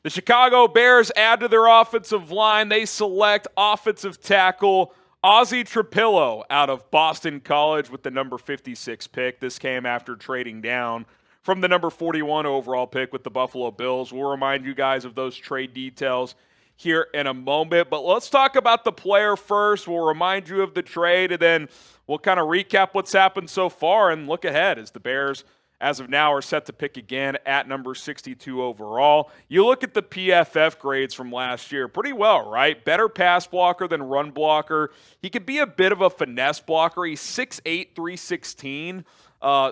The Chicago Bears add to their offensive line. They select offensive tackle Ozzy Trapilo out of Boston College with the number 56 pick. This came after trading down from the number 41 overall pick with the Buffalo Bills. We'll remind you guys of those trade details here in a moment. But let's talk about the player first. We'll remind you of the trade, and then we'll kind of recap what's happened so far and look ahead as the Bears, as of now, are set to pick again at number 62 overall. You look at the PFF grades from last year, pretty well, right? Better pass blocker than run blocker. He could be a bit of a finesse blocker. He's 6'8", 316,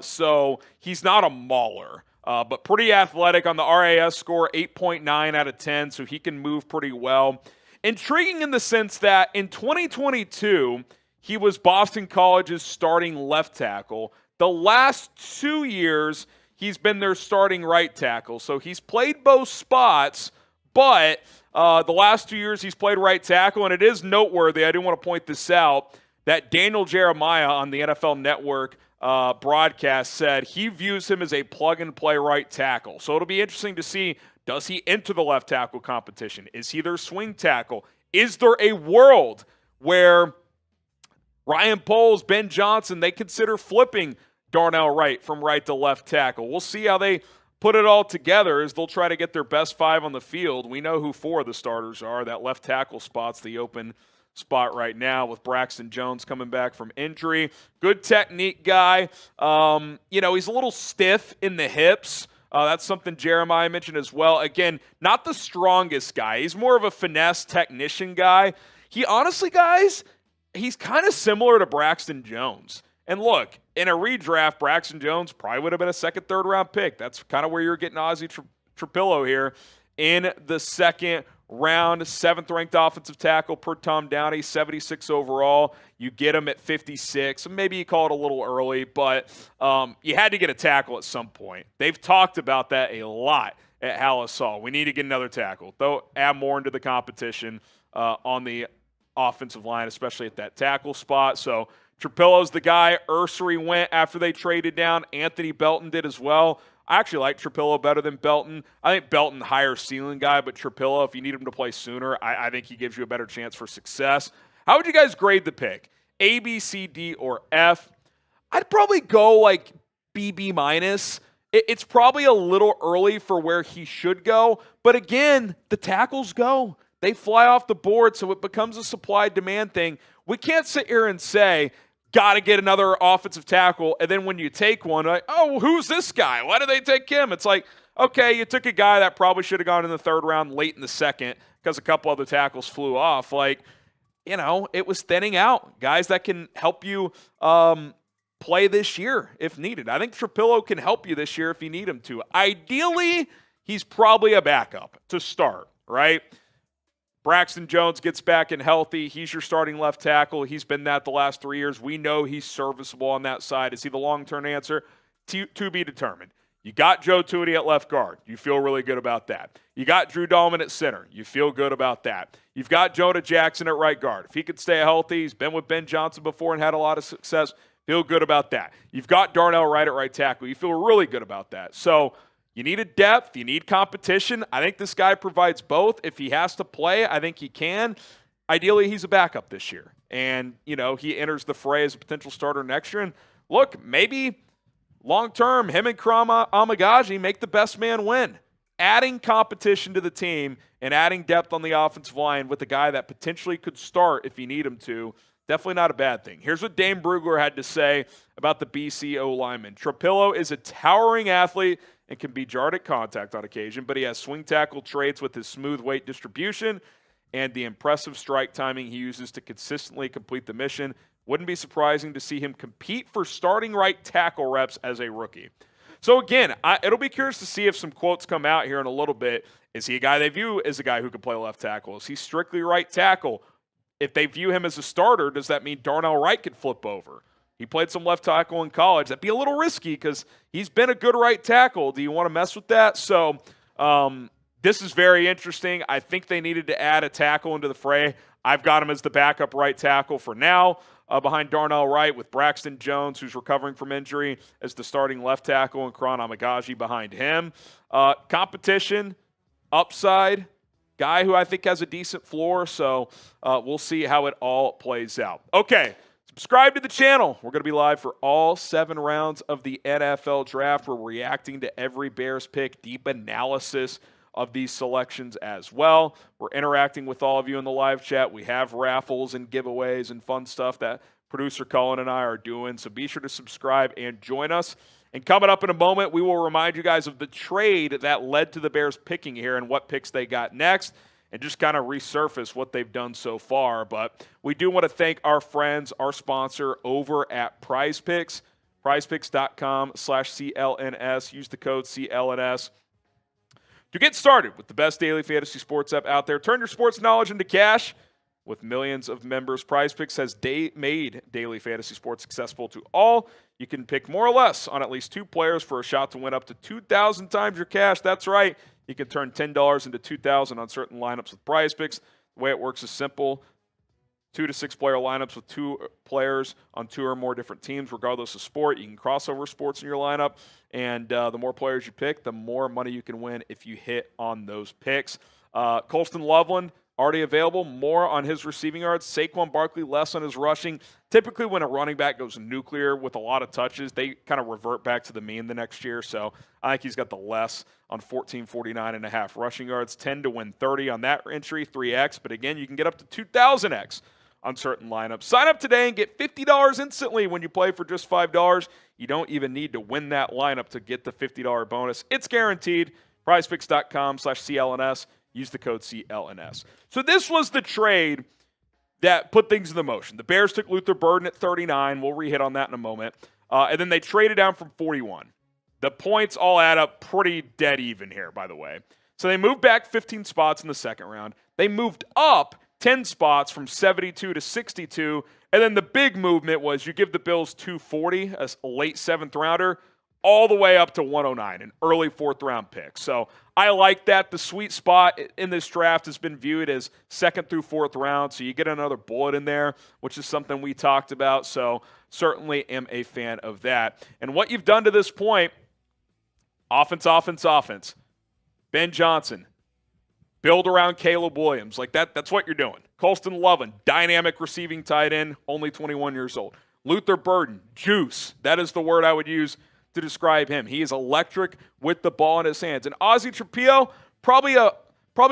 so he's not a mauler. But pretty athletic on the RAS score, 8.9 out of 10, so he can move pretty well. Intriguing in the sense that in 2022, he was Boston College's starting left tackle. The last 2 years, he's been their starting right tackle. So he's played both spots, but the last 2 years he's played right tackle. And it is noteworthy, I do want to point this out, that Daniel Jeremiah on the NFL Network broadcast said he views him as a plug-and-play right tackle. So it'll be interesting to see, does he enter the left tackle competition? Is he their swing tackle? Is there a world where Ryan Poles, Ben Johnson, they consider flipping Darnell Wright from right to left tackle? We'll see how they put it all together as they'll try to get their best five on the field. We know who four of the starters are. That left tackle spot's the open spot right now with Braxton Jones coming back from injury. Good technique guy. He's a little stiff in the hips. That's something Jeremiah mentioned as well. Again, not the strongest guy. He's more of a finesse technician guy. He honestly, guys, he's kind of similar to Braxton Jones. And look, in a redraft, Braxton Jones probably would have been a second, third round pick. That's kind of where you're getting Ozzy Trapilo here in the second round. Seventh ranked offensive tackle per Tom Downey, 76 overall. You get him at 56. Maybe you call it a little early, but you had to get a tackle at some point. They've talked about that a lot at Hallisall. We need to get another tackle. Though add more into the competition on the offensive line, especially at that tackle spot. So Trapilo's the guy. Ursery went after they traded down. Anthony Belton did as well. I actually like Trapilo better than Belton. I think Belton, higher ceiling guy, but Trapilo, if you need him to play sooner, I think he gives you a better chance for success. How would you guys grade the pick? A, B, C, D, or F? I'd probably go like B, B minus. It's probably a little early for where he should go, but again, the tackles go. They fly off the board, so it becomes a supply-demand thing. We can't sit here and say, got to get another offensive tackle, and then when you take one, like, oh, who's this guy? Why did they take him? It's like, okay, you took a guy that probably should have gone in the third round, late in the second, because a couple other tackles flew off. Like, it was thinning out. Guys that can help you play this year if needed. I think Trapilo can help you this year if you need him to. Ideally, he's probably a backup to start, right? Braxton Jones gets back and healthy. He's your starting left tackle. He's been that the last 3 years. We know he's serviceable on that side. Is he the long-term answer? To be determined. You got Joe Tooney at left guard. You feel really good about that. You got Drew Dahlman at center. You feel good about that. You've got Jonah Jackson at right guard. If he could stay healthy, he's been with Ben Johnson before and had a lot of success. Feel good about that. You've got Darnell Wright at right tackle. You feel really good about that. So you need a depth. You need competition. I think this guy provides both. If he has to play, I think he can. Ideally, he's a backup this year. And, he enters the fray as a potential starter next year. And look, maybe long-term, him and Krama Amagaji make the best man win. Adding competition to the team and adding depth on the offensive line with a guy that potentially could start if you need him to, definitely not a bad thing. Here's what Dane Brugler had to say about the BC O-lineman. Trapilo is a towering athlete and can be jarred at contact on occasion, but he has swing tackle traits with his smooth weight distribution and the impressive strike timing he uses to consistently complete the mission. Wouldn't be surprising to see him compete for starting right tackle reps as a rookie. So again, it'll be curious to see if some quotes come out here in a little bit. Is he a guy they view as a guy who can play left tackle? Is he strictly right tackle? If they view him as a starter, does that mean Darnell Wright could flip over? He played some left tackle in college. That'd be a little risky because he's been a good right tackle. Do you want to mess with that? So this is very interesting. I think they needed to add a tackle into the fray. I've got him as the backup right tackle for now, behind Darnell Wright, with Braxton Jones, who's recovering from injury, as the starting left tackle, and Kron Amagaji behind him. Competition, upside, guy who I think has a decent floor. So we'll see how it all plays out. Okay, subscribe to the channel. We're going to be live for all 7 rounds of the NFL draft. We're reacting to every Bears pick, deep analysis of these selections as well. We're interacting with all of you in the live chat. We have raffles and giveaways and fun stuff that producer Colin and I are doing. So be sure to subscribe and join us. And coming up in a moment, we will remind you guys of the trade that led to the Bears picking here and what picks they got next, and just kind of resurface what they've done so far. But we do want to thank our friends, our sponsor over at PrizePicks, prizepicks.com/CLNS. Use the code CLNS to get started with the best daily fantasy sports app out there. Turn your sports knowledge into cash. With millions of members, PrizePicks has made daily fantasy sports accessible to all. You can pick more or less on at least 2 players for a shot to win up to 2,000 times your cash. That's right. You can turn $10 into 2,000 on certain lineups with PrizePicks. The way it works is simple. 2 to 6 player lineups with 2 players on 2 or more different teams, regardless of sport. You can cross over sports in your lineup, and the more players you pick, the more money you can win if you hit on those picks. Colston Loveland, already available. More on his receiving yards. Saquon Barkley, less on his rushing. Typically, when a running back goes nuclear with a lot of touches, they kind of revert back to the mean the next year. So I think he's got the less on 1449.5 rushing yards. 10 to win 30 on that entry, 3x. But again, you can get up to 2,000x on certain lineups. Sign up today and get $50 instantly when you play for just $5. You don't even need to win that lineup to get the $50 bonus. It's guaranteed. PrizePicks.com/CLNS. Use the code CLNS. So this was the trade that put things in the motion. The Bears took Luther Burden at 39. We'll re-hit on that in a moment. And then they traded down from 41. The points all add up pretty dead even here, by the way. So they moved back 15 spots in the second round. They moved up 10 spots from 72 to 62. And then the big movement was you give the Bills 240, a late 7th rounder, all the way up to 109, an early 4th round pick. So I like that. The sweet spot in this draft has been viewed as 2nd through 4th round, so you get another bullet in there, which is something we talked about. So certainly am a fan of that. And what you've done to this point, offense. Ben Johnson, build around Caleb Williams. Like that's what you're doing. Colston Loveland, dynamic receiving tight end, only 21 years old. Luther Burden, juice. That is the word I would use to describe him. He is electric with the ball in his hands. And Ozzy Trapilo, probably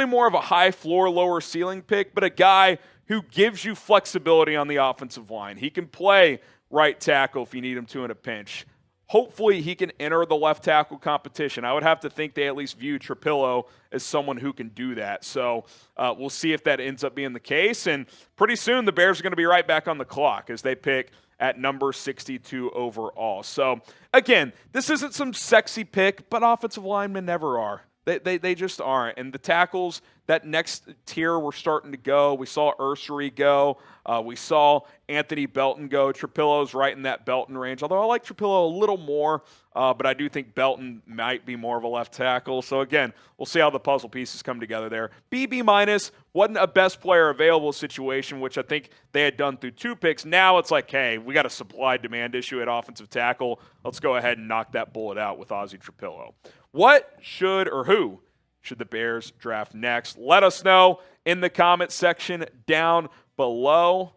more of a high floor, lower ceiling pick, but a guy who gives you flexibility on the offensive line. He can play right tackle if you need him to in a pinch. Hopefully he can enter the left tackle competition. I would have to think they at least view Trapilo as someone who can do that. So we'll see if that ends up being the case. And pretty soon the Bears are going to be right back on the clock as they pick at number 62 overall. So, again, this isn't some sexy pick, but offensive linemen never are. They just aren't. And the tackles, that next tier, we're starting to go. We saw Ursery go. We saw Anthony Belton go. Trapilo's right in that Belton range, although I like Trapilo a little more, but I do think Belton might be more of a left tackle. So, again, we'll see how the puzzle pieces come together there. B- wasn't a best player available situation, which I think they had done through 2 picks. Now it's like, hey, we got a supply-demand issue at offensive tackle. Let's go ahead and knock that bullet out with Ozzy Trapilo. What should or who should the Bears draft next? Let us know in the comment section down below.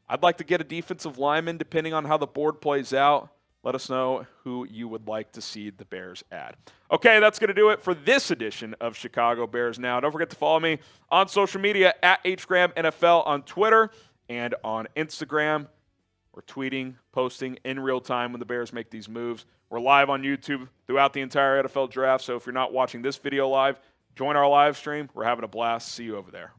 I'd like to get a defensive lineman depending on how the board plays out. Let us know who you would like to see the Bears add. Okay, that's going to do it for this edition of Chicago Bears Now. Don't forget to follow me on social media at HGramNFL on Twitter and on Instagram. We're tweeting, posting in real time when the Bears make these moves. We're live on YouTube throughout the entire NFL draft, so if you're not watching this video live, join our live stream. We're having a blast. See you over there.